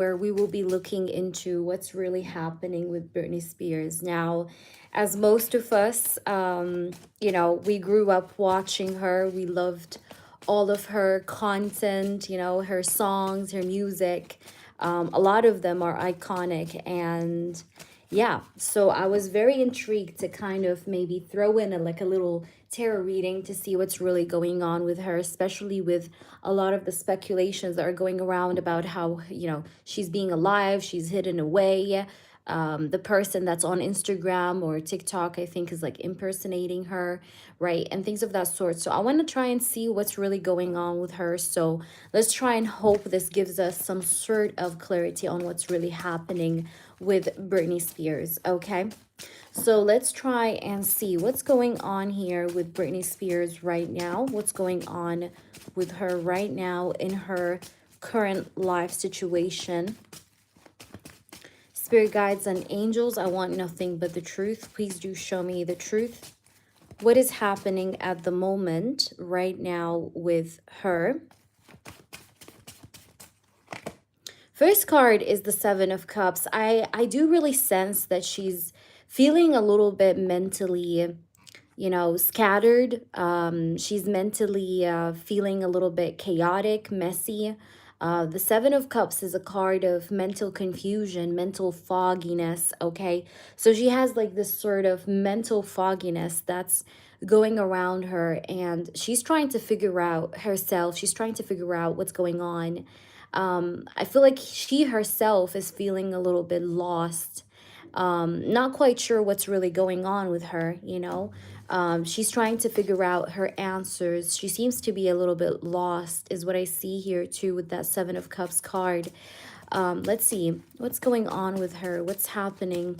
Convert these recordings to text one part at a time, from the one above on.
where we will be looking into what's really happening with Britney Spears. Now, as most of us, we grew up watching her. We loved all of her content, her songs, her music. A lot of them are iconic. And yeah, so I was very intrigued to kind of maybe throw in a little tarot reading to see what's really going on with her, especially with a lot of the speculations that are going around about how, she's being alive, she's hidden away. The person that's on Instagram or TikTok, I think, is like impersonating her, right? And things of that sort. So I want to try and see what's really going on with her. So let's try and hope this gives us some sort of clarity on what's really happening with Britney Spears, okay? So let's try and see what's going on here with Britney Spears right now. What's going on with her right now in her current life situation. Spirit guides and angels, I want nothing but the truth. Please do show me the truth. What is happening at the moment right now with her? First card is the Seven of Cups. I do really sense that she's feeling a little bit mentally, scattered. She's mentally feeling a little bit chaotic, messy. The Seven of Cups is a card of mental confusion, mental fogginess, okay? So she has like this sort of mental fogginess that's going around her, and she's trying to figure out herself. She's trying to figure out what's going on. I feel like she herself is feeling a little bit lost. Not quite sure what's really going on with her, she's trying to figure out her answers. She seems to be a little bit lost is what I see here too with that Seven of Cups card. Let's see what's going on with her. What's happening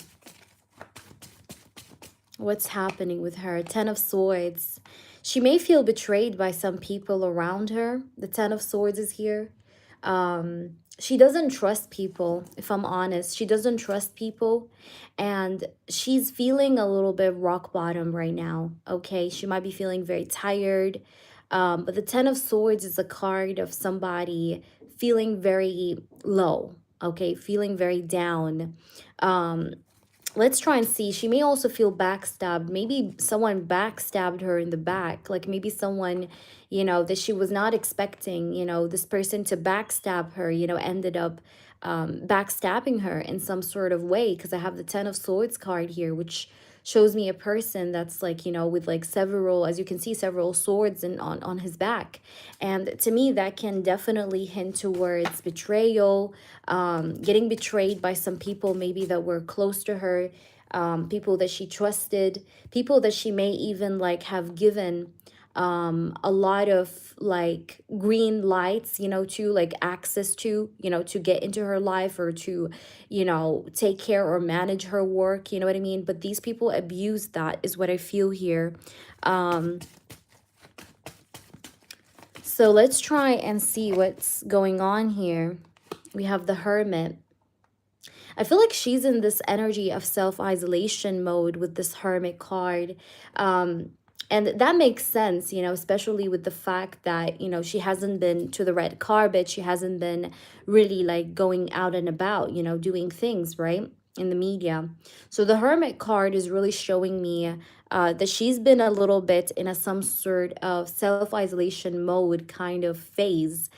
with her? Ten of Swords. She may feel betrayed by some people around her. The Ten of Swords is here. She doesn't trust people, if I'm honest. She doesn't trust people, and she's feeling a little bit rock bottom right now, okay? She might be feeling very tired, but the Ten of Swords is a card of somebody feeling very low, okay? Feeling very down. Let's try and see. She may also feel backstabbed. Maybe someone backstabbed her in the back. Like maybe someone, that she was not expecting, this person to backstab her, ended up backstabbing her in some sort of way. Because I have the Ten of Swords card here, which shows me a person that's like, with like several, as you can see, several swords on his back. And to me, that can definitely hint towards betrayal, getting betrayed by some people maybe that were close to her, people that she trusted, people that she may even like have given a lot of like green lights, to like access to get into her life or to, take care or manage her work, you know what I mean? But these people abuse that is what I feel here. So let's try and see what's going on here. We have the Hermit. I feel like she's in this energy of self-isolation mode with this Hermit card. And that makes sense, especially with the fact that, she hasn't been to the red carpet. She hasn't been really like going out and about, doing things, right? In the media. So the Hermit card is really showing me that she's been a little bit in some sort of self-isolation mode kind of phase.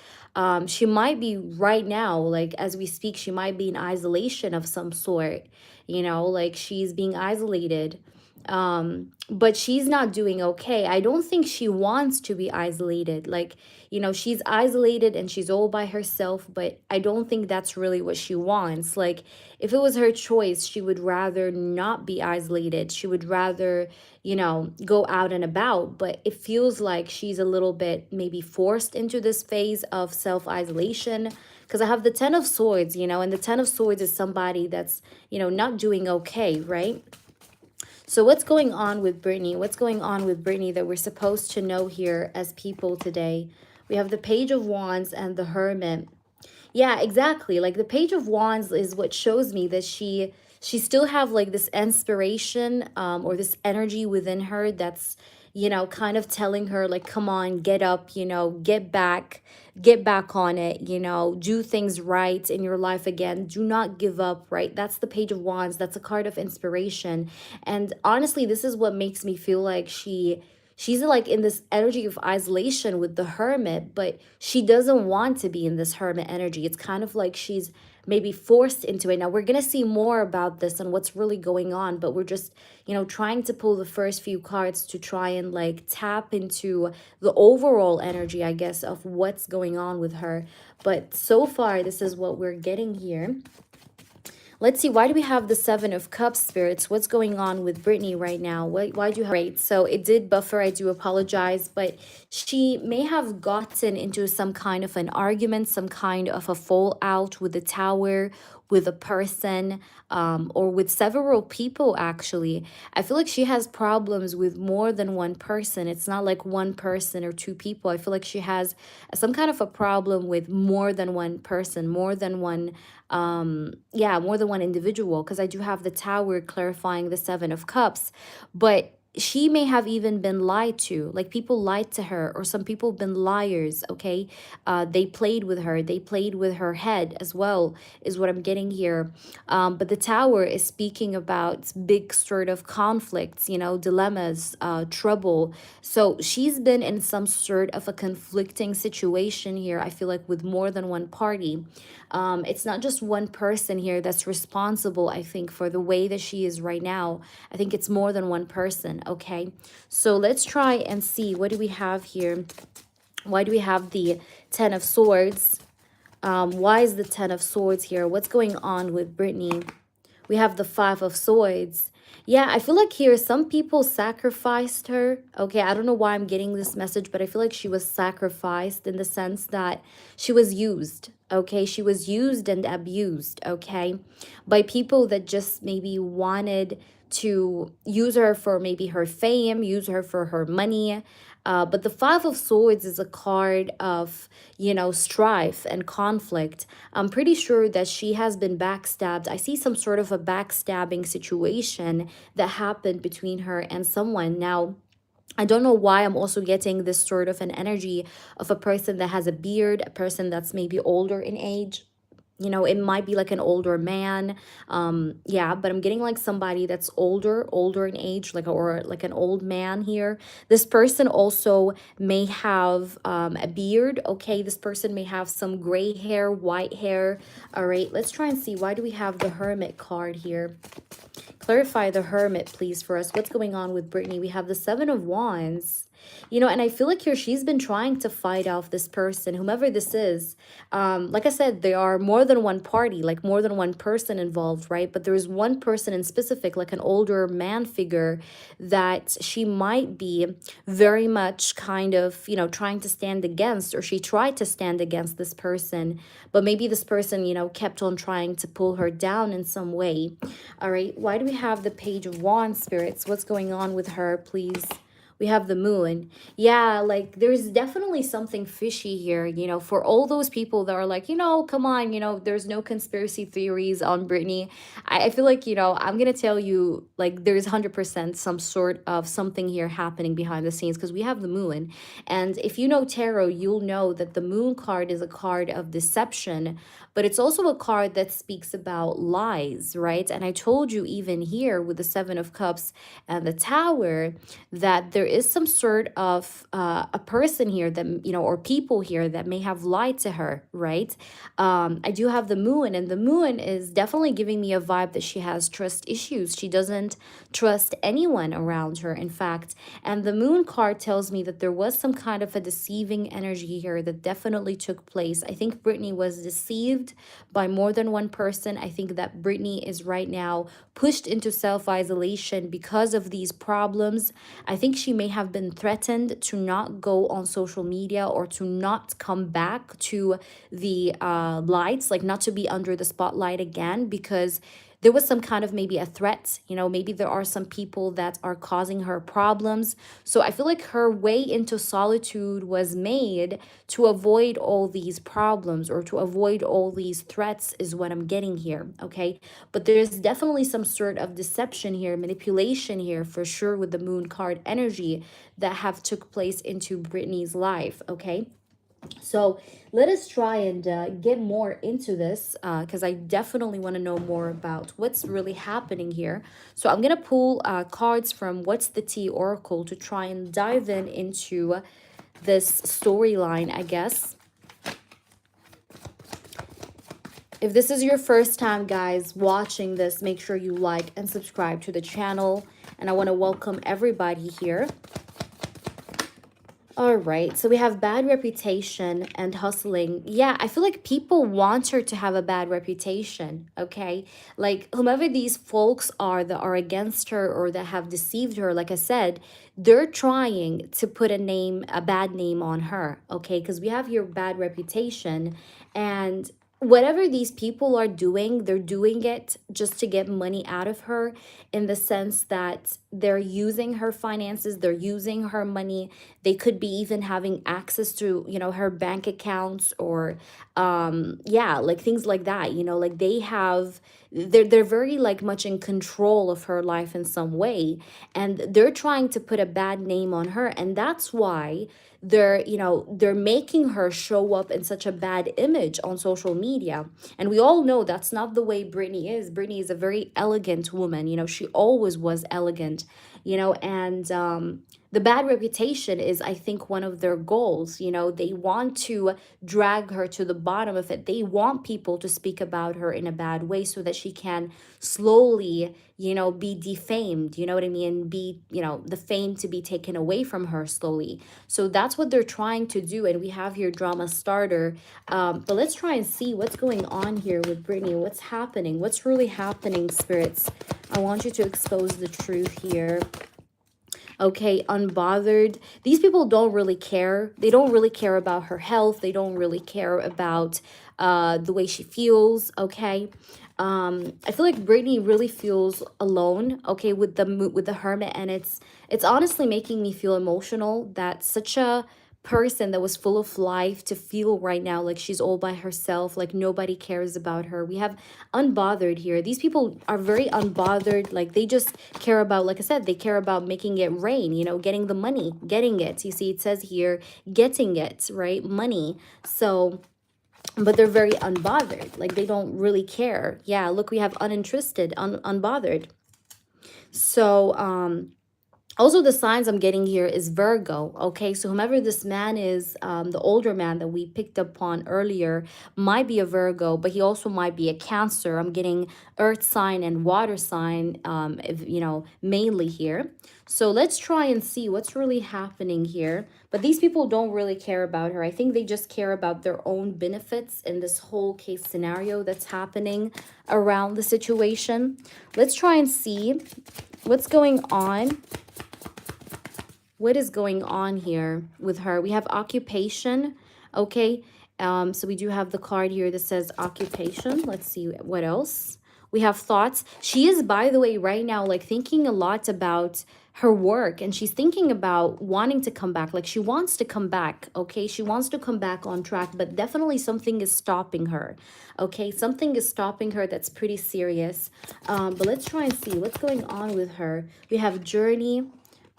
She might be right now, like as we speak, she might be in isolation of some sort, like she's being isolated. But she's not doing okay. I don't think she wants to be isolated. Like, she's isolated and she's all by herself, but I don't think that's really what she wants. Like, if it was her choice, she would rather not be isolated. She would rather, go out and about, but it feels like she's a little bit maybe forced into this phase of self-isolation, because I have the Ten of Swords, and the Ten of Swords is somebody that's, not doing okay, right? So what's going on with Britney? What's going on with Britney that we're supposed to know here as people today? We have the Page of Wands and the Hermit. Yeah, exactly. Like the Page of Wands is what shows me that she still have like this inspiration or this energy within her that's, kind of telling her like, come on, get up, get back on it, do things right in your life again. Do not give up, right? That's the Page of Wands. That's a card of inspiration. And honestly, this is what makes me feel like she's like in this energy of isolation with the Hermit, but she doesn't want to be in this Hermit energy. It's kind of like she's maybe forced into it. Now we're going to see more about this and what's really going on, but we're just, trying to pull the first few cards to try and like tap into the overall energy, I guess, of what's going on with her. But so far, this is what we're getting here. Let's see, why do we have the Seven of Cups, spirits? What's going on with Britney right now? Why do you have... Right, so it did buffer, I do apologize, but she may have gotten into some kind of an argument, some kind of a fallout with the Tower, with a person, or with several people, actually. I feel like she has problems with more than one person. It's not like one person or two people. I feel like she has some kind of a problem with more than one person, more than one yeah, more than one individual, because I do have the Tower clarifying the Seven of Cups. But she may have even been lied to, like people lied to her, or some people have been liars. Okay, they played with her, they played with her head as well, is what I'm getting here. But the Tower is speaking about big sort of conflicts, dilemmas, trouble. So she's been in some sort of a conflicting situation here, I feel like, with more than one party. It's not just one person here that's responsible, I think, for the way that she is right now. I think it's more than one person, okay? So let's try and see, what do we have here? Why do we have the Ten of Swords? Why is the Ten of Swords here? What's going on with Britney? We have the Five of Swords. Yeah, I feel like here some people sacrificed her. Okay, I don't know why I'm getting this message, but I feel like she was sacrificed in the sense that she was used. Okay, she was used and abused, okay, by people that just maybe wanted to use her for maybe her fame, use her for her money. But the Five of Swords is a card of, strife and conflict. I'm pretty sure that she has been backstabbed. I see some sort of a backstabbing situation that happened between her and someone. Now, I don't know why I'm also getting this sort of an energy of a person that has a beard, a person that's maybe older in age. It might be like an older man. Yeah, but I'm getting like somebody that's older in age, like, or like an old man here. This person also may have a beard. Okay, this person may have some gray hair, white hair. All right, let's try and see, why do we have the Hermit card here? Clarify the Hermit, please, for us. What's going on with Britney? We have the Seven of Wands. And I feel like here she's been trying to fight off this person, whomever this is. Like I said, there are more than one party, like more than one person involved, right? But there is one person in specific, like an older man figure, that she might be very much kind of, trying to stand against, or she tried to stand against this person. But maybe this person, kept on trying to pull her down in some way. All right, why do we have the Page of Wands, spirits? What's going on with her, please? We have the Moon. Yeah, like there's definitely something fishy here, for all those people that are like, come on, there's no conspiracy theories on Britney. I feel like, I'm going to tell you, like, there's 100% some sort of something here happening behind the scenes, because we have the Moon. And if you know tarot, you'll know that the Moon card is a card of deception, but it's also a card that speaks about lies, right? And I told you even here with the Seven of Cups and the Tower that there is some sort of a person here that, or people here that may have lied to her, right? I do have the Moon, and the Moon is definitely giving me a vibe that she has trust issues. She doesn't trust anyone around her, in fact. And the Moon card tells me that there was some kind of a deceiving energy here that definitely took place. I think Britney was deceived by more than one person. I think that Britney is right now pushed into self-isolation because of these problems. I think she may have been threatened to not go on social media, or to not come back to the lights, like not to be under the spotlight again, because there was some kind of maybe a threat, you know, maybe there are some people that are causing her problems. So I feel like her way into solitude was made to avoid all these problems or to avoid all these threats, is what I'm getting here. Okay. But there's definitely some sort of deception here, manipulation here for sure with the moon card energy that have took place into Britney's life. Okay. So let us try and get more into this because I definitely want to know more about what's really happening here. So I'm going to pull cards from What's the Tea Oracle to try and dive in into this storyline, I guess. If this is your first time, guys, watching this, make sure you like and subscribe to the channel. And I want to welcome everybody here. All right, so we have bad reputation and hustling. Yeah, I feel like people want her to have a bad reputation, okay? Like whomever these folks are that are against her or that have deceived her, like I said, they're trying to put a bad name on her, okay? Because we have here bad reputation, and whatever these people are doing, they're doing it just to get money out of her, in the sense that they're using her finances, they're using her money. They could be even having access to, you know, her bank accounts or yeah, like things like that, you know, like they're very like much in control of her life in some way, and they're trying to put a bad name on her, and that's why they're making her show up in such a bad image on social media. And we all know that's not the way Britney is. Britney is a very elegant woman, you know, she always was elegant, you know, and the bad reputation is, I think, one of their goals. You know, they want to drag her to the bottom of it. They want people to speak about her in a bad way so that she can slowly, you know, be defamed. You know what I mean? Be, you know, the fame to be taken away from her slowly. So that's what they're trying to do. And we have here drama starter. But let's try and see what's going on here with Britney. What's happening? What's really happening, spirits? I want you to expose the truth here. Okay, unbothered. These people don't really care. They don't really care about her health. They don't really care about the way she feels. Okay. I feel like Britney really feels alone, okay, with the Hermit, and it's honestly making me feel emotional that such a person that was full of life to feel right now like she's all by herself, like nobody cares about her. We have unbothered here. These people are very unbothered, like they just care about, like I said, they care about making it rain, you know, getting the money, getting it. You see, it says here, getting it, right? Money. So but they're very unbothered, like they don't really care. Yeah, look, we have uninterested, unbothered. So also the signs I'm getting here is Virgo. Okay, so whomever this man is, the older man that we picked up on earlier might be a Virgo, but he also might be a Cancer. I'm getting earth sign and water sign, if, you know, mainly here. So let's try and see what's really happening here. But these people don't really care about her. I think they just care about their own benefits in this whole case scenario that's happening around the situation. Let's try and see what's going on. What is going on here with her? We have occupation. Okay. So we do have the card here that says occupation. Let's see what else. We have thoughts. She is, by the way, right now, like thinking a lot about her work, and she's thinking about wanting to come back. Like she wants to come back. Okay. She wants to come back on track, but definitely something is stopping her. Okay. Something is stopping her that's pretty serious. But let's try and see what's going on with her. We have journey.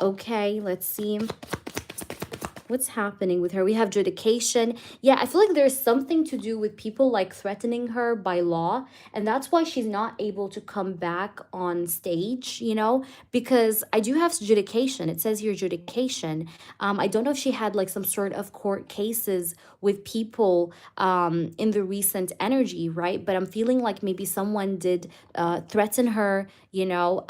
Okay, let's see what's happening with her. We have judication. Yeah, I feel like there's something to do with people like threatening her by law, and that's why she's not able to come back on stage, you know, because I do have judication. It says here judication. I don't know if she had like some sort of court cases with people in the recent energy, right? But I'm feeling like maybe someone did threaten her, you know,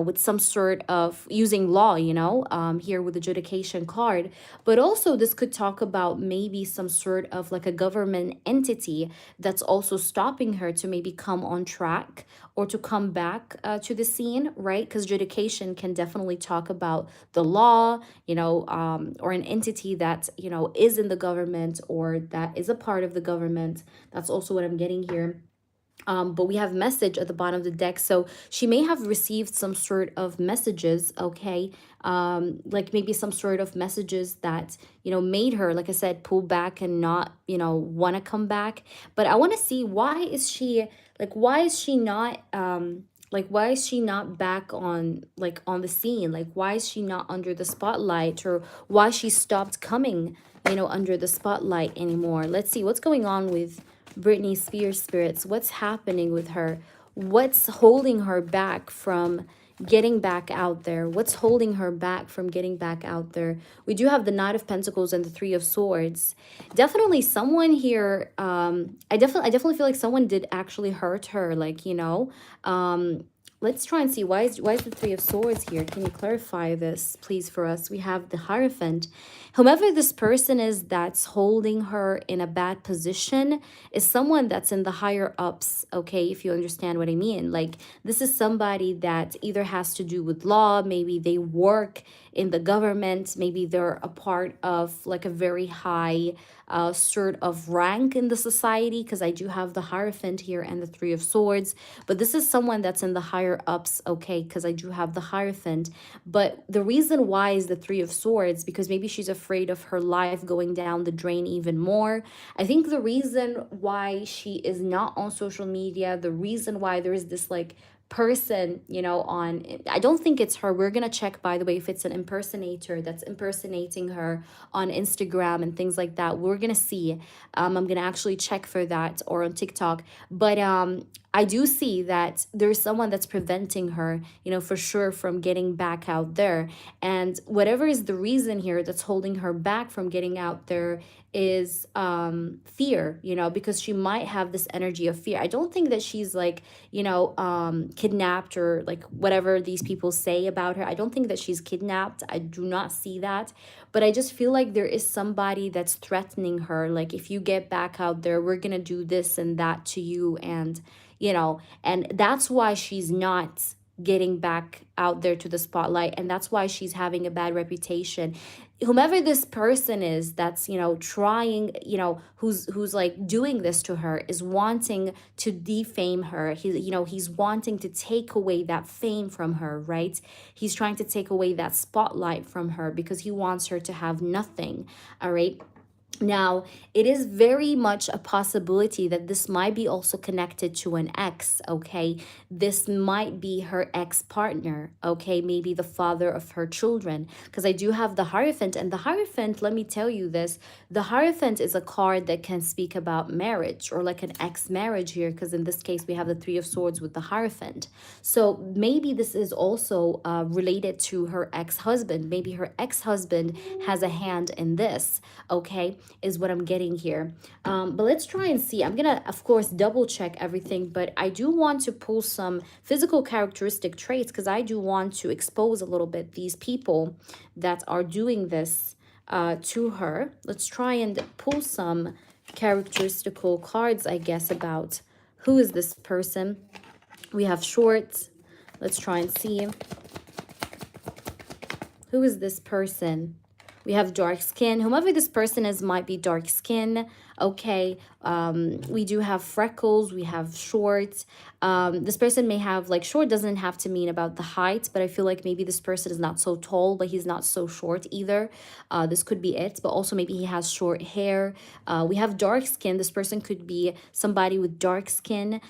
with some sort of using law, you know, here with the judication card. But also this could talk about maybe some sort of like a government entity that's also stopping her to maybe come on track or to come back to the scene, right? Because judication can definitely talk about the law, you know, or an entity that, you know, is in the government or that is a part of the government. That's also what I'm getting here. But we have message at the bottom of the deck. So she may have received some sort of messages, okay? Like maybe some sort of messages that, made her, like I said, pull back and not, want to come back. But I want to see, why is she not, why is she not back on, on the scene? Like, why is she not under the spotlight, or why she stopped coming, under the spotlight anymore? Let's see what's going on with Britney Spears spirits. What's happening with her? What's holding her back from getting back out there? What's holding her back from getting back out there? We do have the Knight of Pentacles and the Three of Swords. Definitely someone here, I definitely feel like someone did actually hurt her, let's try and see, why is the Three of Swords here? Can you clarify this, please, for us? We have the Hierophant. Whomever this person is that's holding her in a bad position is someone that's in the higher ups, okay, if you understand what I mean. Like, this is somebody that either has to do with law, maybe they work in the government, maybe they're a part of like a very high sort of rank in the society, because I do have the Hierophant here and the Three of Swords. But this is someone that's in the higher ups, okay, because I do have the Hierophant. But the reason why is the Three of Swords, because maybe she's afraid of her life going down the drain even more. I think the reason why she is not on social media, the reason why there is this like person, on, I don't think it's her. We're gonna check, by the way, if it's an impersonator that's impersonating her on Instagram and things like that. We're gonna see. I'm gonna actually check for that, or on TikTok. But I do see that there's someone that's preventing her, for sure, from getting back out there. And whatever is the reason here that's holding her back from getting out there is fear, because she might have this energy of fear. I don't think that she's like, kidnapped, or like whatever these people say about her. I don't think that she's kidnapped. I do not see that. But I just feel like there is somebody that's threatening her. Like, if you get back out there, we're going to do this and that to you. And that's why she's not getting back out there to the spotlight. And that's why she's having a bad reputation. Whomever this person is that's, trying, who's like doing this to her, is wanting to defame her. He's wanting to take away that fame from her, right? He's trying to take away that spotlight from her because he wants her to have nothing. All right. Now, it is very much a possibility that this might be also connected to an ex, okay? This might be her ex-partner, okay? Maybe the father of her children, because I do have the Hierophant. And the Hierophant, let me tell you this, the Hierophant is a card that can speak about marriage, or like an ex-marriage here, because in this case, we have the Three of Swords with the Hierophant. So maybe this is also related to her ex-husband. Maybe her ex-husband has a hand in this, okay? Is what I'm getting here. But let's try and see. I'm gonna, of course, double check everything, but I do want to pull some physical characteristic traits, because I do want to expose a little bit these people that are doing this to her. Let's try and pull some characteristical cards, I guess, about who is this person. We have short. Let's try and see. Who is this person? We have dark skin. Whomever this person is might be dark skin. Okay. We do have freckles. We have short. This person may have, like, short doesn't have to mean about the height, but I feel like maybe this person is not so tall, but he's not so short either. This could be it, but also maybe he has short hair. We have dark skin. This person could be somebody with dark skin.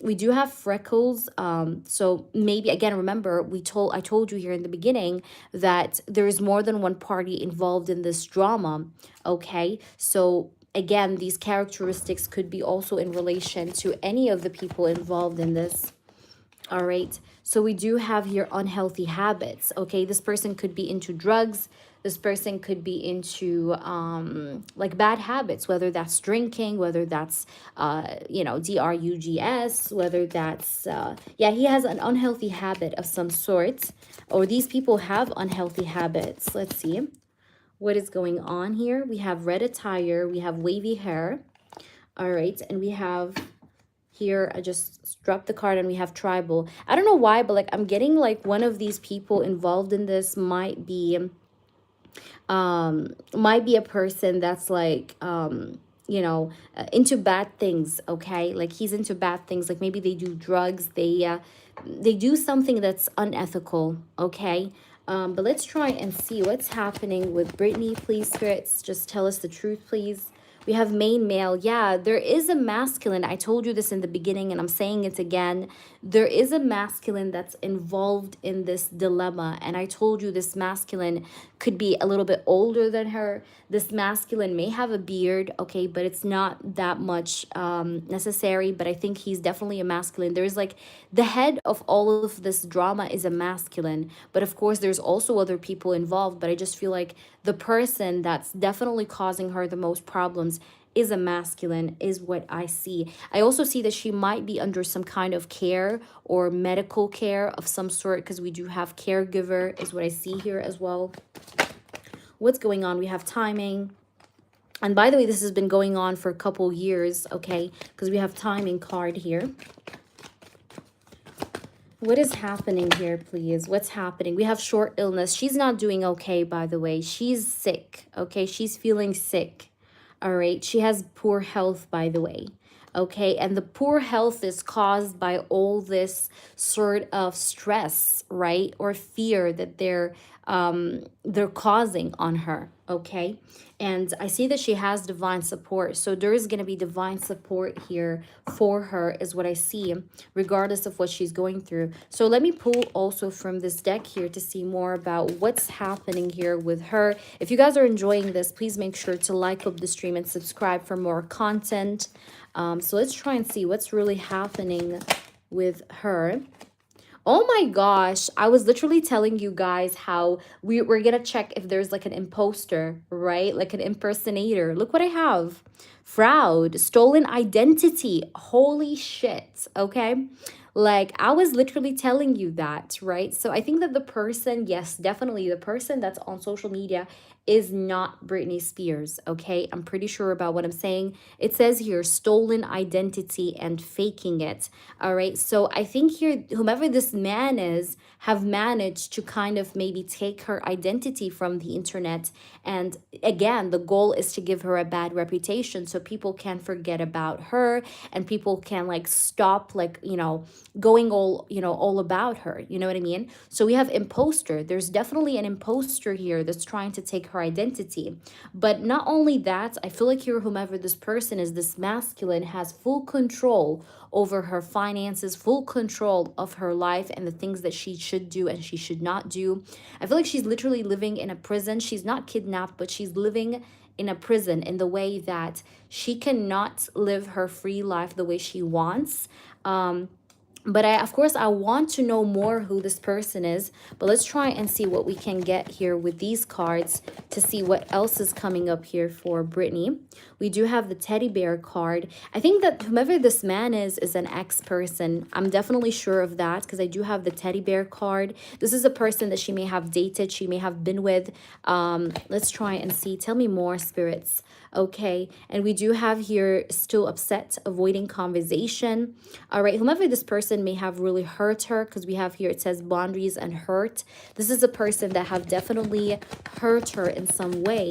We do have freckles. So maybe, again, remember, I told you here in the beginning that there is more than one party involved in this drama. Okay. So again, these characteristics could be also in relation to any of the people involved in this. All right. So we do have here unhealthy habits. Okay. This person could be into drugs. This person could be into like bad habits, whether that's drinking, whether that's, drugs, whether that's, he has an unhealthy habit of some sort, or these people have unhealthy habits. Let's see what is going on here. We have red attire. We have wavy hair. All right. And we have here, I just dropped the card, and we have tribal. I don't know why, but like I'm getting like one of these people involved in this might be a person that's like into bad things, okay? Like he's into bad things, like maybe they do drugs, they do something that's unethical, okay? But let's try and see what's happening with Britney, please, spirits. Just tell us the truth, please. We have main male. Yeah, there is a masculine. I told you this in the beginning and I'm saying it again. There is a masculine that's involved in this dilemma. And I told you this masculine could be a little bit older than her. This masculine may have a beard, okay, but it's not that much necessary. But I think he's definitely a masculine. There's like the head of all of this drama is a masculine. But of course, there's also other people involved. But I just feel like the person that's definitely causing her the most problems is a masculine, is what I see. I also see that she might be under some kind of care or medical care of some sort, because we do have caregiver is what I see here as well. What's going on? We have timing. And by the way, this has been going on for a couple years, okay? Because we have timing card here. What is happening here, please? What's happening? We have short illness. She's not doing okay, by the way. She's sick, okay? She's feeling sick, all right? She has poor health, by the way, okay? And the poor health is caused by all this sort of stress, right? Or fear that they're causing on her, okay? And I see that she has divine support. So there is going to be divine support here for her is what I see, regardless of what she's going through. So let me pull also from this deck here to see more about what's happening here with her. If you guys are enjoying this, please make sure to like up the stream and subscribe for more content. So let's try and see what's really happening with her. Oh my gosh, I was literally telling you guys how we're going to check if there's like an imposter, right? Like an impersonator. Look what I have. Fraud, stolen identity. Holy shit, okay? Like, I was literally telling you that, right? So I think that the person, yes, definitely the person that's on social media is not Britney Spears, okay? I'm pretty sure about what I'm saying. It says here, stolen identity and faking it, all right? So I think here, whomever this man is, have managed to kind of maybe take her identity from the internet. And again, the goal is to give her a bad reputation so people can forget about her and people can like stop like, going all about her. You know what I mean? So we have imposter. There's definitely an imposter here that's trying to take her identity. But not only that, I feel like here, whomever this person is, this masculine has full control over her finances, full control of her life and the things that she should do and she should not do. I feel like she's literally living in a prison. She's not kidnapped, but she's living in a prison in the way that she cannot live her free life the way she wants. But of course, I want to know more who this person is. But let's try and see what we can get here with these cards to see what else is coming up here for Britney. We do have the teddy bear card. I think that whomever this man is an ex-person. I'm definitely sure of that because I do have the teddy bear card. This is a person that she may have dated, she may have been with. Let's try and see. Tell me more, spirits. Okay, and we do have here still upset, avoiding conversation. All right, whomever this person may have really hurt her, because we have here, it says boundaries and hurt. This is a person that have definitely hurt her in some way.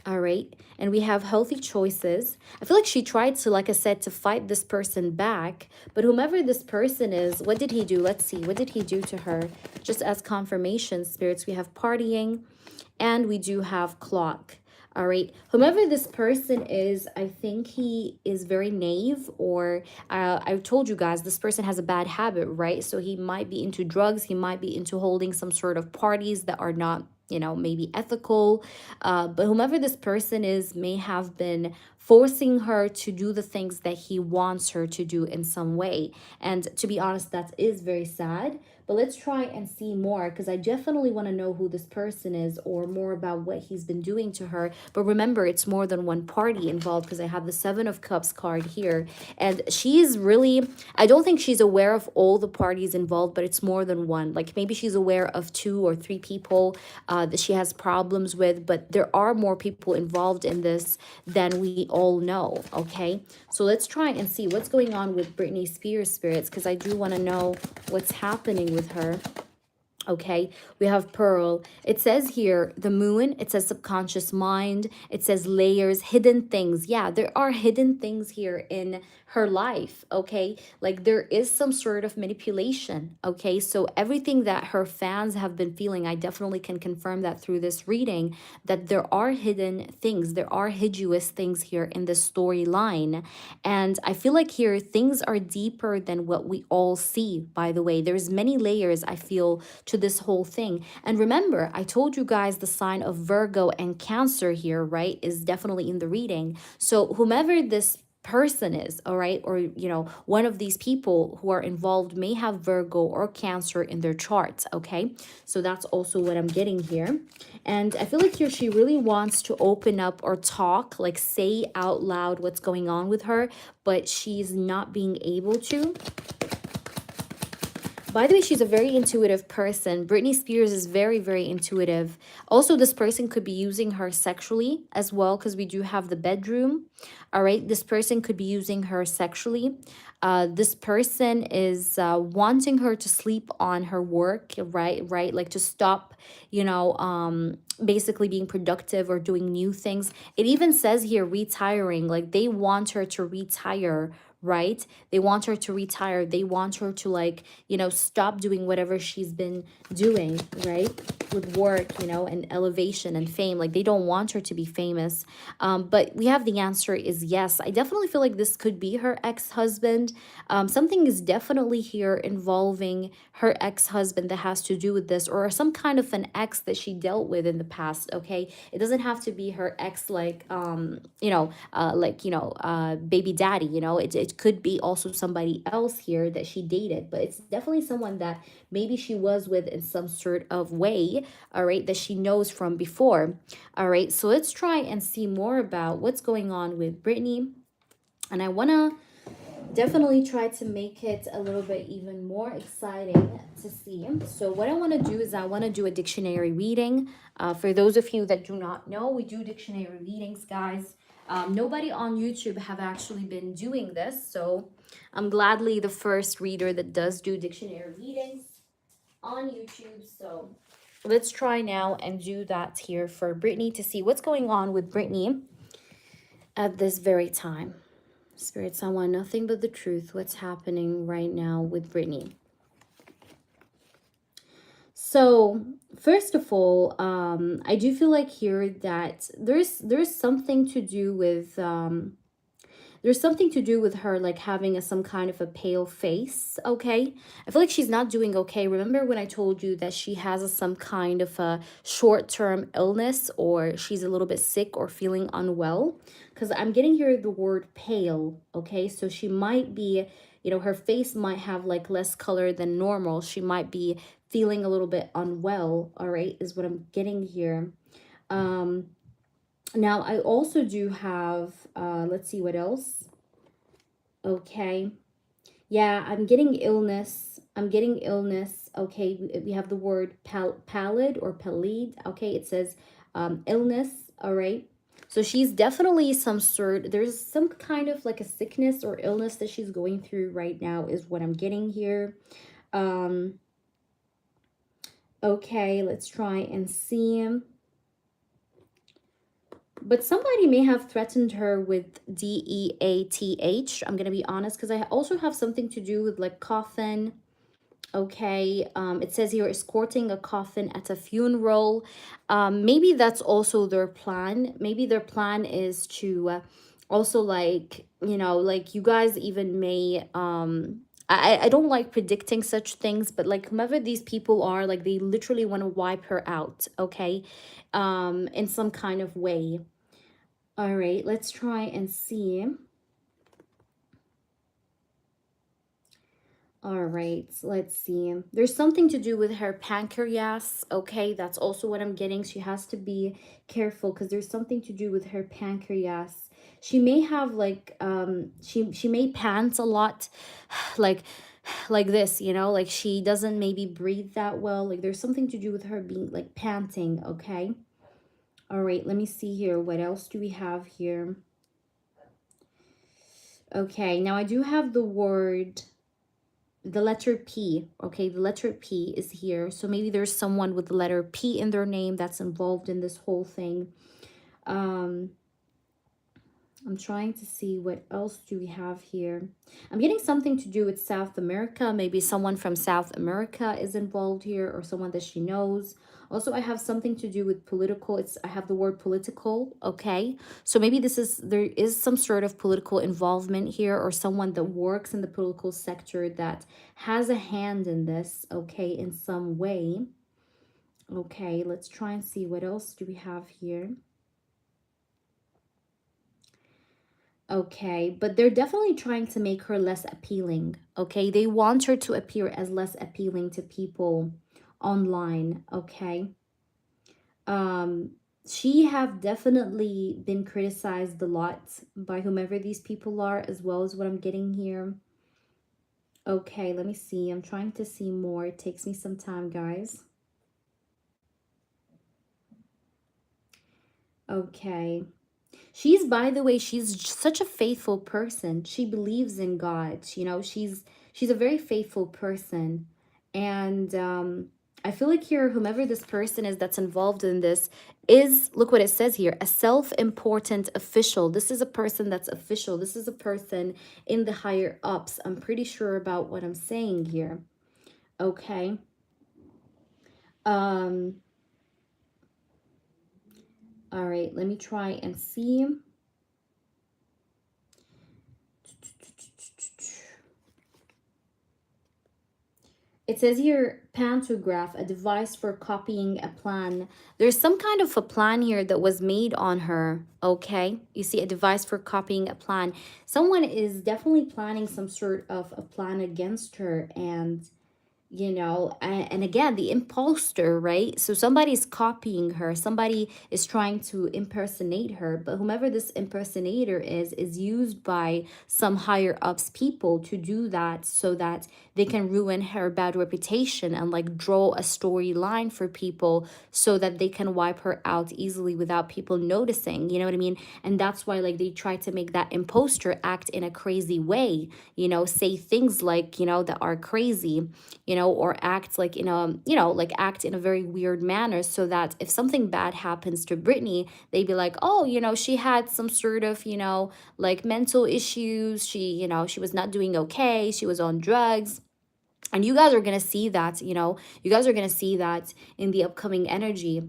All right, and we have healthy choices. I feel like she tried to, like I said, to fight this person back. But whomever this person is, what did he do? Let's see. What did he do to her? Just as confirmation, spirits, we have partying and we do have clock. All right, whomever this person is, I think he is very naive, or I told you guys, this person has a bad habit, right? So he might be into drugs. He might be into holding some sort of parties that are not, maybe ethical. But whomever this person is may have been forcing her to do the things that he wants her to do in some way. And to be honest, that is very sad. But let's try and see more, because I definitely want to know who this person is or more about what he's been doing to her. But remember, it's more than one party involved, because I have the Seven of Cups card here. And she is really, I don't think she's aware of all the parties involved, but it's more than one. Like maybe she's aware of 2 or 3 people that she has problems with, but there are more people involved in this than we all know, okay? So let's try and see what's going on with Britney Spears, spirits, because I do want to know what's happening with her. Okay, we have pearl. It says here the moon, it says subconscious mind, it says layers, hidden things. Yeah, there are hidden things here in her life. Okay, like there is some sort of manipulation. Okay, so everything that her fans have been feeling, I definitely can confirm that through this reading, that there are hidden things, there are hideous things here in this storyline. And I feel like here things are deeper than what we all see. By the way, there's many layers, I feel, to this whole thing. And remember, I told you guys the sign of Virgo and Cancer here, right, is definitely in the reading. So whomever this person is, all right, or one of these people who are involved may have Virgo or Cancer in their charts. Okay, so that's also what I'm getting here. And I feel like here she really wants to open up or talk, like say out loud what's going on with her, but she's not being able to. By the way, she's a very intuitive person. Britney Spears is very, very intuitive. Also, this person could be using her sexually as well, because we do have the bedroom. All right, this person could be using her sexually. This person is wanting her to sleep on her work, right? Like to stop, basically being productive or doing new things. It even says here retiring, like they want her to retire, right? They want her to retire. They want her to, like, stop doing whatever she's been doing, right? With work, and elevation and fame. Like they don't want her to be famous. But we have the answer is yes. I definitely feel like this could be her ex-husband. Something is definitely here involving her ex-husband that has to do with this, or some kind of an ex that she dealt with in the past. Okay, it doesn't have to be her ex, like baby daddy. It could be also somebody else here that she dated, but it's definitely someone that maybe she was with in some sort of way, all right, that she knows from before. All right, so let's try and see more about what's going on with Britney. And I want to definitely try to make it a little bit even more exciting to see. So what I want to do is I want to do a dictionary reading. For those of you that do not know, we do dictionary readings, guys. Nobody on YouTube have actually been doing this, so I'm gladly the first reader that does do dictionary readings on YouTube. So let's try now and do that here for Britney to see what's going on with Britney at this very time. Spirits, I want nothing but the truth. What's happening right now with Britney? So first of all, I do feel like here that there's something to do with there's something to do with her, like having some kind of a pale face. Okay, I feel like she's not doing okay. Remember when I told you that she has some kind of a short-term illness, or she's a little bit sick or feeling unwell? Because I'm getting here the word pale. Okay, so she might be, her face might have like less color than normal. She might be feeling a little bit unwell, all right, is what I'm getting here. Now I also do have, let's see what else. Okay. Yeah, I'm getting illness. I'm getting illness. Okay, we have the word pallid or pallid. Okay, it says illness. All right. So she's definitely there's some kind of like a sickness or illness that she's going through right now is what I'm getting here. Okay, let's try and see. But somebody may have threatened her with DEATH. I'm going to be honest, because I also have something to do with like coffin. Okay, it says here escorting a coffin at a funeral. Maybe that's also their plan. Maybe their plan is to also, like, like you guys even may, I don't like predicting such things, but like whomever these people are, like they literally want to wipe her out, okay, in some kind of way. All right, let's try and see. All right, let's see. There's something to do with her pancreas. Okay, that's also what I'm getting. She has to be careful because there's something to do with her pancreas. She may have like she may pant a lot, like this, like she doesn't maybe breathe that well. Like there's something to do with her being like panting, okay? All right, let me see here. What else do we have here? Okay, now I do have the word the letter P, okay? The letter P is here. So maybe there's someone with the letter P in their name that's involved in this whole thing. I'm trying to see what else do we have here. I'm getting something to do with South America. Maybe someone from South America is involved here, or someone that she knows. Also, I have something to do with political. I have the word political, okay? So maybe there is some sort of political involvement here, or someone that works in the political sector that has a hand in this, okay, in some way. Okay, let's try and see what else do we have here. Okay, but they're definitely trying to make her less appealing. Okay, they want her to appear as less appealing to people online. Okay, um she have definitely been criticized a lot by whomever these people are, as well as what I'm getting here. Okay, let me see. I'm trying to see more. It takes me some time, guys. Okay. She's, by the way, she's such a faithful person. She believes in God. You know, she's a very faithful person. And I feel like here, whomever this person is that's involved in this is, look what it says here, a self-important official. This is a person that's official. This is a person in the higher ups. I'm pretty sure about what I'm saying here. Okay. All right, let me try and see. It says here, pantograph, a device for copying a plan. There's some kind of a plan here that was made on her, okay? You see, a device for copying a plan. Someone is definitely planning some sort of a plan against her, and you know, and again, the imposter, right? So somebody's copying her, somebody is trying to impersonate her, but whomever this impersonator is used by some higher ups people to do that, so that they can ruin her bad reputation and like draw a storyline for people so that they can wipe her out easily without people noticing, you know what I mean? And that's why like they try to make that imposter act in a crazy way, you know, say things like, you know, that are crazy, you know, or act like in a, you know, like act in a very weird manner, so that if something bad happens to Britney, they'd be like, oh, you know, she had some sort of, you know, like mental issues. She, you know, she was not doing okay. She was on drugs. And you guys are going to see that, you know, you guys are going to see that in the upcoming energy.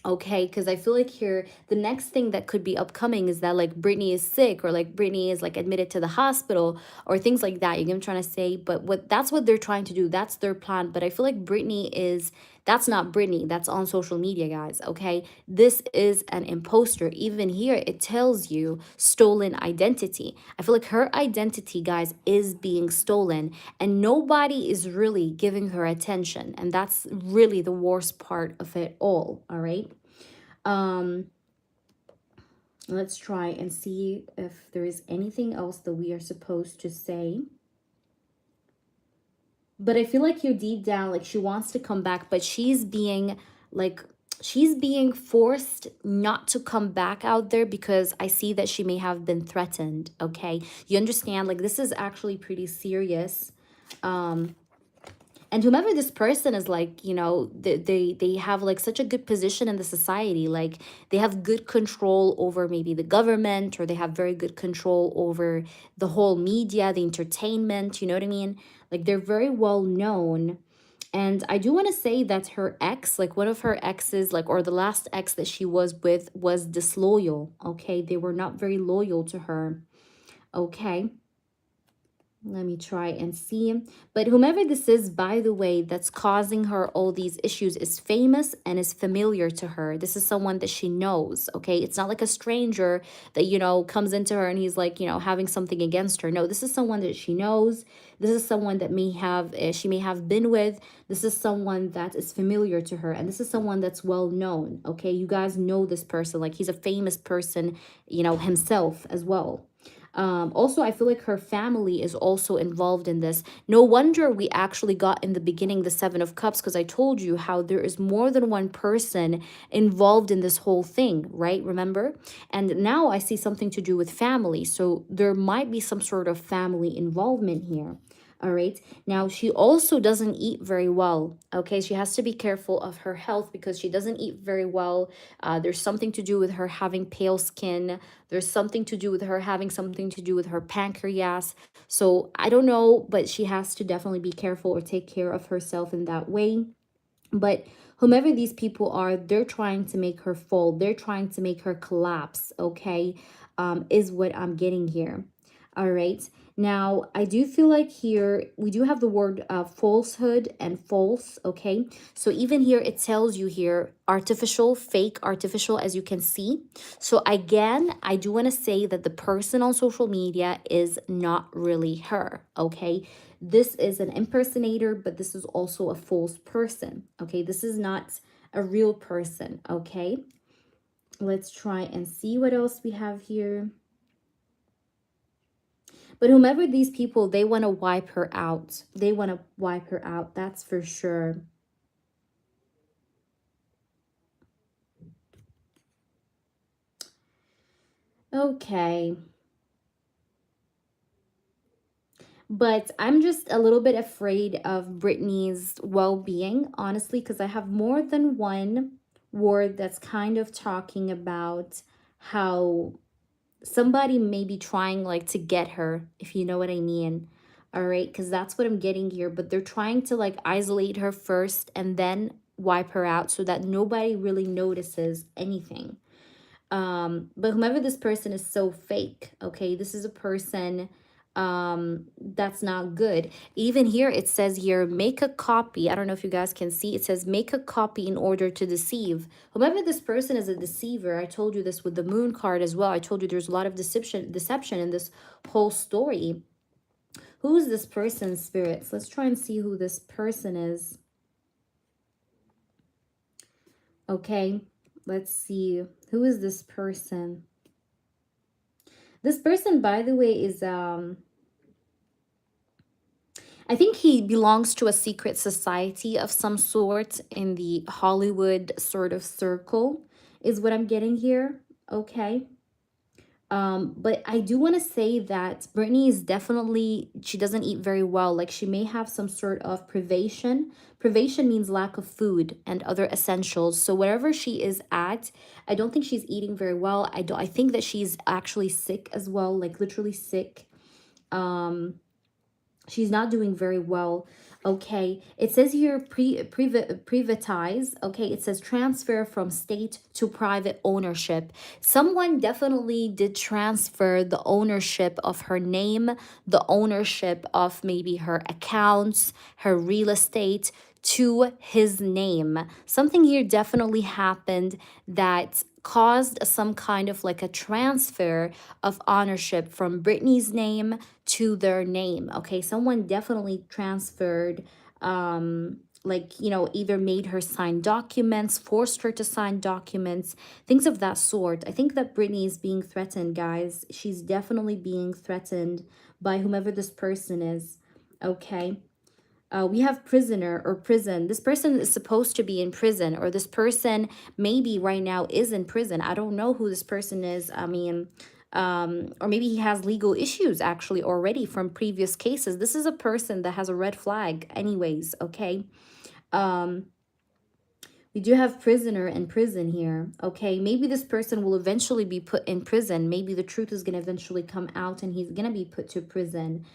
Okay, because I feel like here the next thing that could be upcoming is that like Britney is sick, or like Britney is like admitted to the hospital, or things like that. You get what I'm trying to say? But that's what they're trying to do. That's their plan. But I feel like Britney is, that's not Britney. That's on social media, guys. Okay, this is an imposter. Even here, it tells you stolen identity. I feel like her identity, guys, is being stolen, and nobody is really giving her attention. And that's really the worst part of it all. All right. Um, let's try and see if there is anything else that we are supposed to say. But I feel like you're deep down, like she wants to come back, but she's being like, she's being forced not to come back out there because I see that she may have been threatened. Okay. You understand? Like this is actually pretty serious. And whomever this person is, like, you know, they have like such a good position in the society, like they have good control over maybe the government, or they have very good control over the whole media, the entertainment, you know what I mean? Like they're very well known. And I do want to say that her ex, like one of her exes, like, or the last ex that she was with, was disloyal. Okay, they were not very loyal to her. Okay. Let me try and see. But whomever this is, by the way, that's causing her all these issues is famous and is familiar to her. This is someone that she knows, okay? It's not like a stranger that, you know, comes into her and he's like, you know, having something against her. No, this is someone that she knows. This is someone that may have, she may have been with. This is someone that is familiar to her. And this is someone that's well known, okay? You guys know this person. Like he's a famous person, you know, himself as well. Also, I feel like her family is also involved in this. No wonder we actually got in the beginning the Seven of Cups, because I told you how there is more than one person involved in this whole thing, right? Remember? And now I see something to do with family. So there might be some sort of family involvement here. All right. Now, she also doesn't eat very well. Okay. She has to be careful of her health because she doesn't eat very well. There's something to do with her having pale skin. There's something to do with her having something to do with her pancreas. So I don't know, but she has to definitely be careful or take care of herself in that way. But whomever these people are, they're trying to make her fall. They're trying to make her collapse, okay? Is what I'm getting here. All right. Now, I do feel like here we do have the word falsehood and false, okay? So even here, it tells you here artificial, fake, artificial, as you can see. So again, I do want to say that the person on social media is not really her, okay? This is an impersonator, but this is also a false person, okay? This is not a real person, okay? Let's try and see what else we have here. But whomever these people, they want to wipe her out. They want to wipe her out, that's for sure. Okay. But I'm just a little bit afraid of Britney's well-being, honestly, because I have more than one word that's kind of talking about how somebody may be trying like to get her, if you know what I mean. All right, because that's what I'm getting here. But they're trying to like isolate her first and then wipe her out so that nobody really notices anything. But whomever this person is so fake, okay? This is a person that's not good. Even here it says here, make a copy. I don't know if you guys can see. It says make a copy in order to deceive. Whomever this person is a deceiver. I told you this with the moon card as well. I told you there's a lot of deception in this whole story. Who is this person, spirits? Let's try and see who this person is. Okay, let's see. Who is this person? This person, by the way, is I think he belongs to a secret society of some sort in the Hollywood sort of circle, is what I'm getting here. Okay. But I do want to say that Brittany is definitely, she doesn't eat very well. Like she may have some sort of privation. Privation means lack of food and other essentials. So wherever she is at, I don't think she's eating very well. I think that she's actually sick as well, like literally sick. She's not doing very well. Okay, it says here privatize. Okay, it says transfer from state to private ownership. Someone definitely did transfer the ownership of her name, the ownership of maybe her accounts, her real estate to his name. Something here definitely happened that caused some kind of like a transfer of ownership from Britney's name to their name. Okay, someone definitely transferred like, you know, either made her sign documents, forced her to sign documents, things of that sort. I think that Britney is being threatened, guys. She's definitely being threatened by whomever this person is. Okay. We have prisoner or prison. This person is supposed to be in prison, or this person maybe right now is in prison. I don't know who this person is. I mean, or maybe he has legal issues actually already from previous cases. This is a person that has a red flag anyways, okay? We do have prisoner and prison here, okay? Maybe this person will eventually be put in prison. Maybe the truth is going to eventually come out and he's going to be put to prison.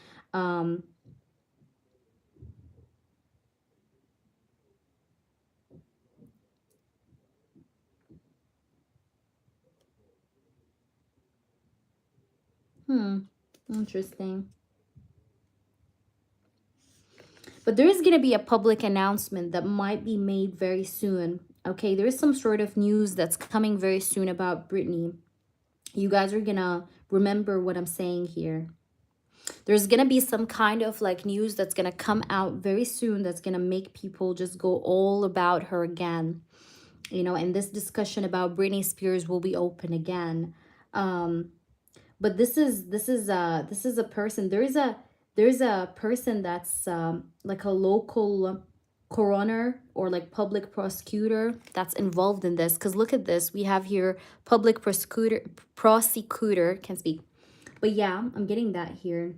Interesting. But there is going to be a public announcement that might be made very soon. Okay, there is some sort of news that's coming very soon about Britney. You guys are going to remember what I'm saying here. There's going to be some kind of like news that's going to come out very soon that's going to make people just go all about her again. You know, and this discussion about Britney Spears will be open again. But this is a person. There's a person that's like a local coroner or like public prosecutor that's involved in this, because look at this, we have here public prosecutor can't speak, but yeah, I'm getting that here.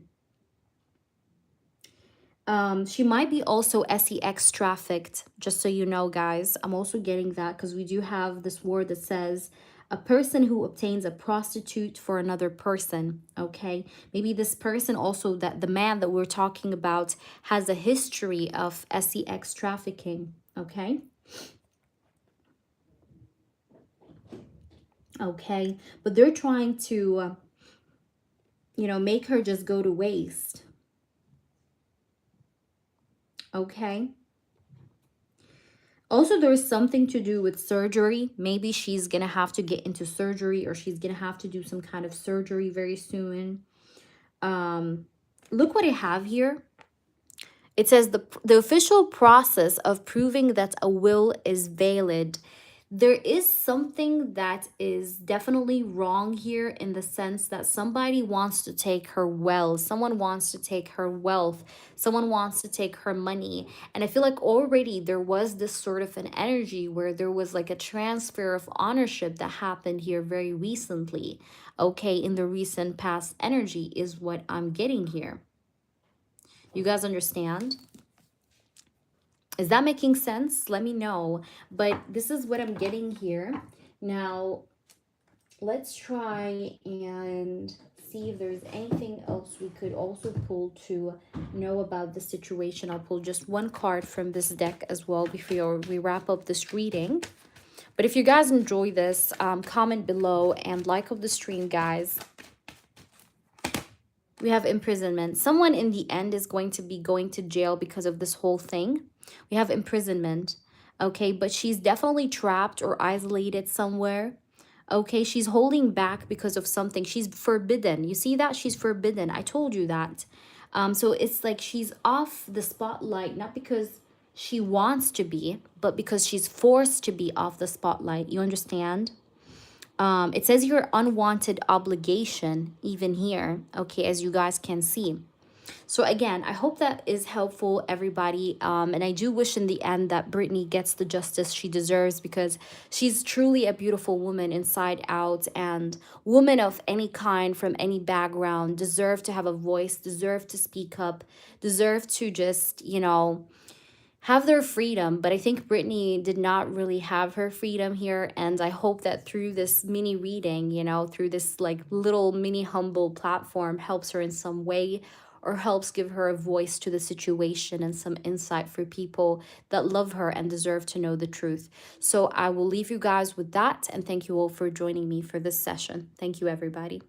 She might be also sex trafficked, just so you know, guys. I'm also getting that because we do have this word that says a person who obtains a prostitute for another person, okay? Maybe this person also, that the man that we're talking about, has a history of sex trafficking, okay? Okay, but they're trying to, you know, make her just go to waste, okay? Also, there's something to do with surgery. Maybe she's gonna have to get into surgery, or she's gonna have to do some kind of surgery very soon. Look what I have here. It says the official process of proving that a will is valid. There is something that is definitely wrong here, in the sense that somebody wants to take her wealth, someone wants to take her wealth, someone wants to take her money. And I feel like already there was this sort of an energy where there was like a transfer of ownership that happened here very recently. Okay, in the recent past energy is what I'm getting here. You guys understand? Is that making sense? Let me know. But this is what I'm getting here. Now, let's try and see if there's anything else we could also pull to know about the situation. I'll pull just one card from this deck as well before we wrap up this reading. But if you guys enjoy this, comment below and like of the stream, guys. We have imprisonment. Someone in the end is going to be going to jail because of this whole thing. We have imprisonment. Okay, but she's definitely trapped or isolated somewhere. Okay, she's holding back because of something. She's forbidden. You see that? She's forbidden. I told you that. So it's like she's off the spotlight, not because she wants to be, but because she's forced to be off the spotlight. You understand? It says your unwanted obligation even here, okay, as you guys can see. So again, I hope that is helpful, everybody. And I do wish in the end that Britney gets the justice she deserves, because she's truly a beautiful woman inside out, and women of any kind from any background deserve to have a voice, deserve to speak up, deserve to just, you know, have their freedom. But I think Britney did not really have her freedom here. And I hope that through this mini reading, you know, through this like little mini humble platform, helps her in some way, or helps give her a voice to the situation and some insight for people that love her and deserve to know the truth. So I will leave you guys with that. And thank you all for joining me for this session. Thank you, everybody.